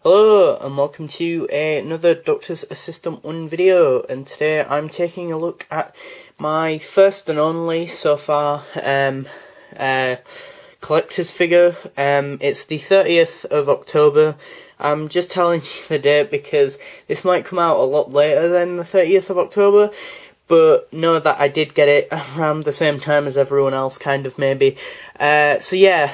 Hello and welcome to another Doctor's Assistant 1 video, and today I'm taking a look at my first and only so far collector's figure. It's the 30th of October. I'm just telling you the date because this might come out a lot later than the 30th of October, but know that I did get it around the same time as everyone else, kind of, maybe. So yeah,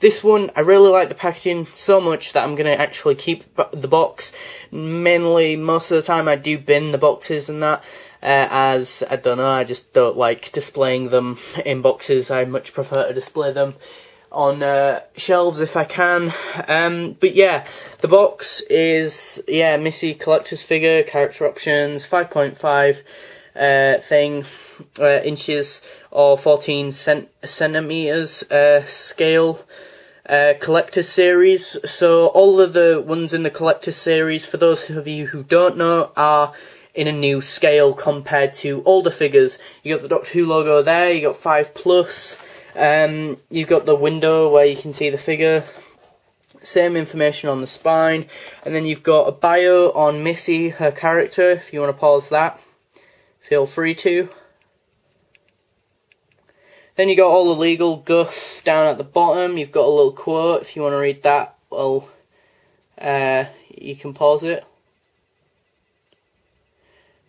this one, I really like the packaging so much that I'm going to actually keep the box. Mainly, most of the time I do bin the boxes and that, as, I don't know, I just don't like displaying them in boxes. I much prefer to display them on shelves if I can. But yeah, the box is, yeah, Missy collector's figure, character options, 5.5 inches or 14 centimeters scale. Collector series. So all of the ones in the collector series, for those of you who don't know, are in a new scale compared to older figures. You got the Doctor Who logo there, you got 5+, you've got the window where you can see the figure, same information on the spine, and then you've got a bio on Missy, her character. If you want to pause that, feel free to. Then you got all the legal guff down at the bottom. You've got a little quote. If you want to read that, well, you can pause it.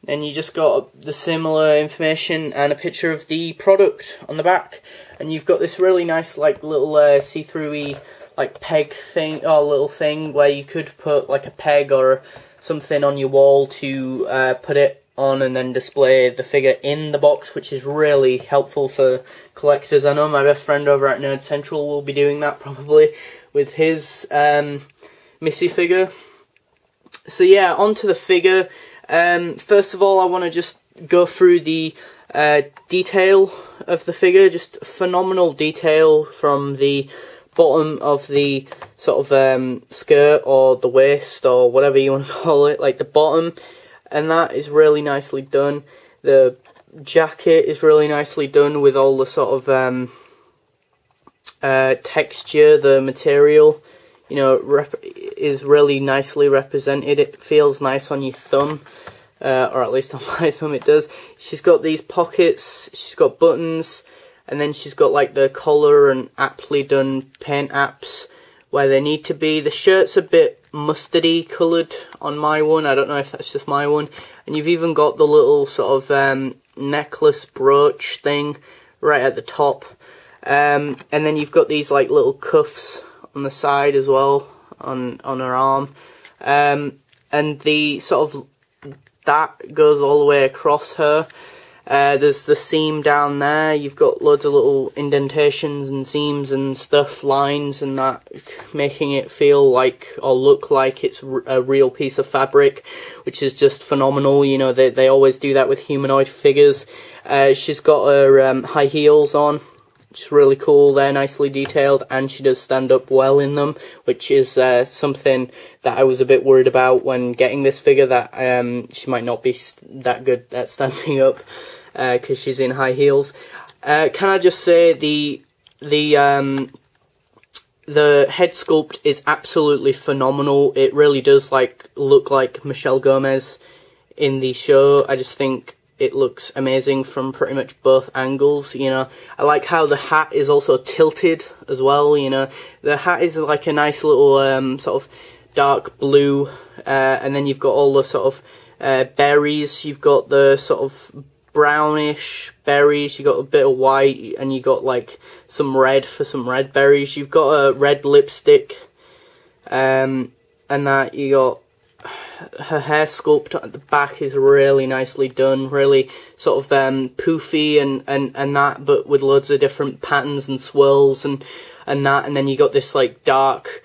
Then you just got the similar information and a picture of the product on the back. And you've got this really nice, like, little see-through-y, like, peg thing, or little thing where you could put, like, a peg or something on your wall to put it on and then display the figure in the box, which is really helpful for collectors. I know my best friend over at Nerd Central will be doing that probably with his Missy figure. So yeah, onto the figure. First of all, I want to just go through the detail of the figure. Just phenomenal detail from the bottom of the sort of skirt or the waist or whatever you want to call it, like the bottom. And that is really nicely done. The jacket is really nicely done with all the sort of texture, the material, you know, is really nicely represented. It feels nice on your thumb, or at least on my thumb it does. She's got these pockets, she's got buttons, and then she's got like the collar and aptly done paint apps where they need to be. The shirt's a bit mustardy coloured on my one. I don't know if that's just my one. And you've even got the little sort of necklace brooch thing right at the top. And then you've got these like little cuffs on the side as well on her arm. And the sort of that goes all the way across her. There's the seam down there. You've got loads of little indentations and seams and stuff, lines and that, making it feel like or look like it's a real piece of fabric, which is just phenomenal. You know, they always do that with humanoid figures. She's got her high heels on, which is really cool. They're nicely detailed, and she does stand up well in them, which is something that I was a bit worried about when getting this figure, that she might not be that good at standing up because she's in high heels. Can I just say the head sculpt is absolutely phenomenal. It really does look like Michelle Gomez in the show. I just think it looks amazing from pretty much both angles, you know. I like how the hat is also tilted as well, you know. The hat is like a nice little sort of dark blue, and then you've got all the sort of berries. You've got the sort of brownish berries, you got a bit of white, and you got like some red for some red berries. You've got a red lipstick, and that you got her hair sculpt at the back is really nicely done, really sort of poofy and that, but with loads of different patterns and swirls and that, and then you got this like dark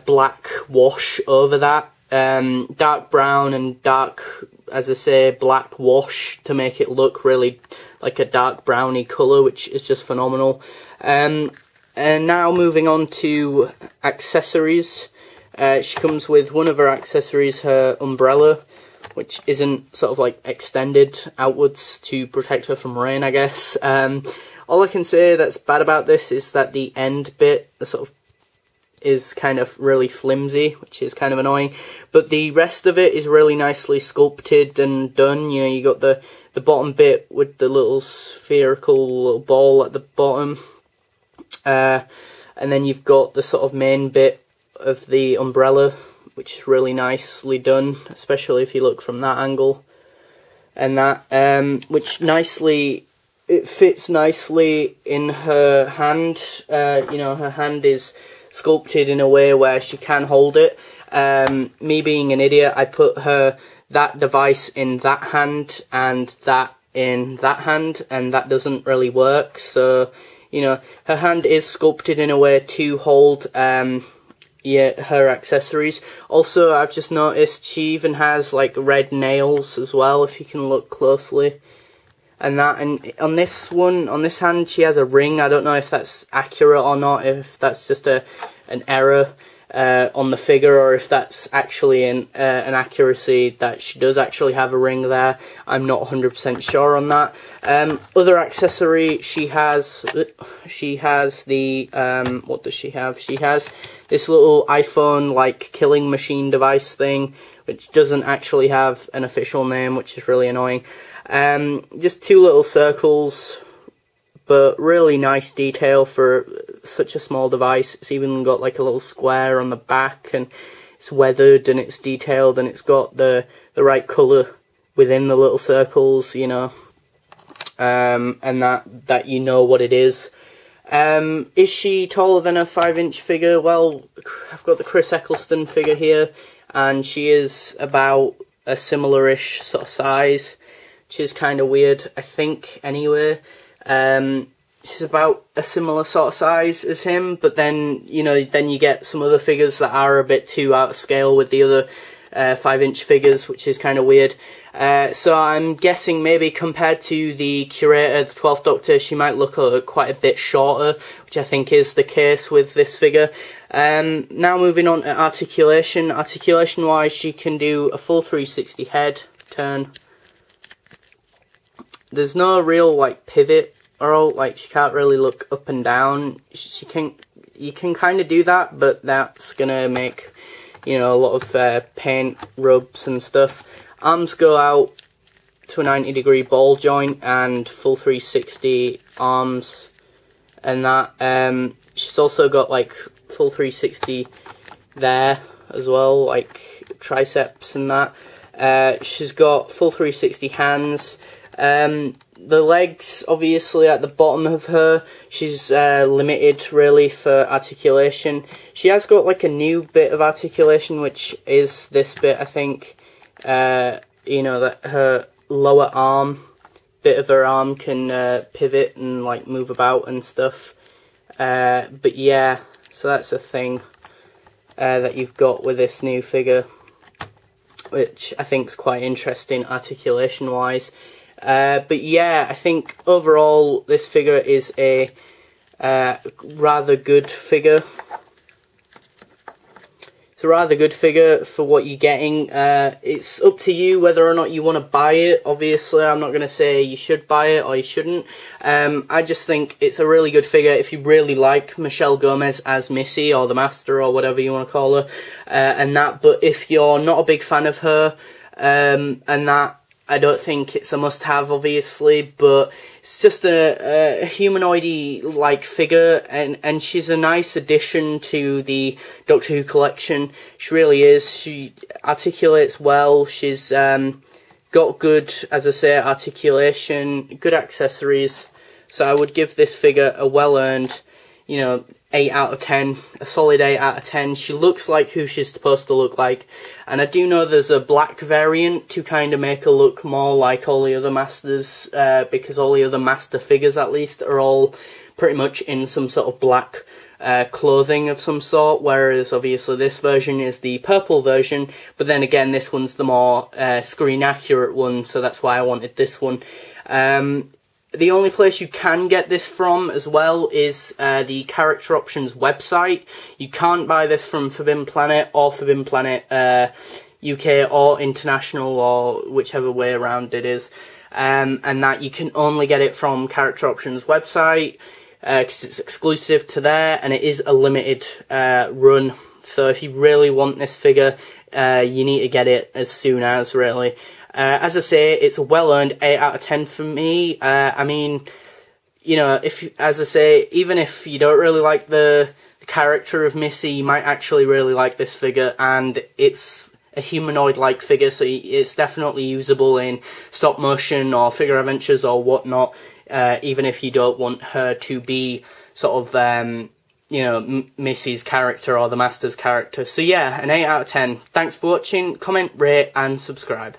black wash over that, dark brown and dark, as I say, black wash to make it look really like a dark browny colour, which is just phenomenal. And now moving on to accessories. She comes with one of her accessories, her umbrella, which isn't sort of like extended outwards to protect her from rain, I guess. All I can say that's bad about this is that the end bit, the sort of is kind of really flimsy, which is kind of annoying. But the rest of it is really nicely sculpted and done. You know, you got the bottom bit with the little spherical little ball at the bottom. And then you've got the sort of main bit of the umbrella, which is really nicely done, especially if you look from that angle. And that, which it fits nicely in her hand. You know, her hand is sculpted in a way where she can hold it. Me being an idiot, I put that device in that hand and that in that hand, and that doesn't really work. So, you know, her hand is sculpted in a way to hold her accessories. Also, I've just noticed she even has like red nails as well, if you can look closely. And on this hand, she has a ring. I don't know if that's accurate or not, if that's just an error on the figure, or if that's actually an accuracy that she does actually have a ring there. I'm not 100% sure on that. Other accessory, she has the, what does she have? She has this little iPhone, like, killing machine device thing, which doesn't actually have an official name, which is really annoying. Just two little circles, but really nice detail for such a small device. It's even got like a little square on the back, and it's weathered and it's detailed, and it's got the right colour within the little circles, you know, and that you know what it is. Is she taller than a 5-inch figure? Well, I've got the Chris Eccleston figure here, and she is about a similar-ish sort of size, which is kind of weird, I think, anyway. She's about a similar sort of size as him, but then, you know, then you get some other figures that are a bit too out of scale with the other 5-inch figures, which is kind of weird. So I'm guessing maybe compared to the Curator, the 12th Doctor, she might look quite a bit shorter, which I think is the case with this figure. Now moving on to articulation. Articulation-wise, she can do a full 360 head turn. There's no real, like, pivot, or, like, she can't really look up and down. You can kind of do that, but that's gonna make, you know, a lot of paint rubs and stuff. Arms go out to a 90-degree ball joint and full 360 arms, and that. She's also got, like, full 360 there as well, like triceps and that. She's got full 360 hands. The legs, obviously, at the bottom of her, she's limited, really, for articulation. She has got, like, a new bit of articulation, which is this bit, I think. You know, that her lower arm, bit of her arm can pivot and, like, move about and stuff. But, yeah, so that's a thing that you've got with this new figure, which I think is quite interesting articulation-wise. But yeah, I think overall this figure is a rather good figure. It's a rather good figure for what you're getting. It's up to you whether or not you want to buy it. Obviously, I'm not going to say you should buy it or you shouldn't. I just think it's a really good figure if you really like Michelle Gomez as Missy, or the Master, or whatever you want to call her, and that. But if you're not a big fan of her, and that, I don't think it's a must-have, obviously, but it's just a humanoid-y like figure, and she's a nice addition to the Doctor Who collection. She really is. She articulates well. She's got good, as I say, articulation, good accessories. So I would give this figure a well-earned, you know, 8 out of 10, a solid 8 out of 10. She looks like who she's supposed to look like, and I do know there's a black variant to kind of make her look more like all the other Masters, because all the other Master figures, at least, are all pretty much in some sort of black clothing of some sort, whereas obviously this version is the purple version, but then again this one's the more screen accurate one, so that's why I wanted this one. The only place you can get this from as well is the Character Options website. You can't buy this from Forbidden Planet or Forbidden Planet UK or International, or whichever way around it is. And that you can only get it from Character Options website. because it's exclusive to there, and it is a limited run. So if you really want this figure, you need to get it as soon as, really. As I say, it's a well-earned 8 out of 10 for me. I mean, you know, as I say, even if you don't really like the character of Missy, you might actually really like this figure, and it's a humanoid-like figure, so it's definitely usable in stop motion or figure adventures or whatnot, even if you don't want her to be sort of, you know, Missy's character or the Master's character. So yeah, an 8 out of 10. Thanks for watching, comment, rate and subscribe.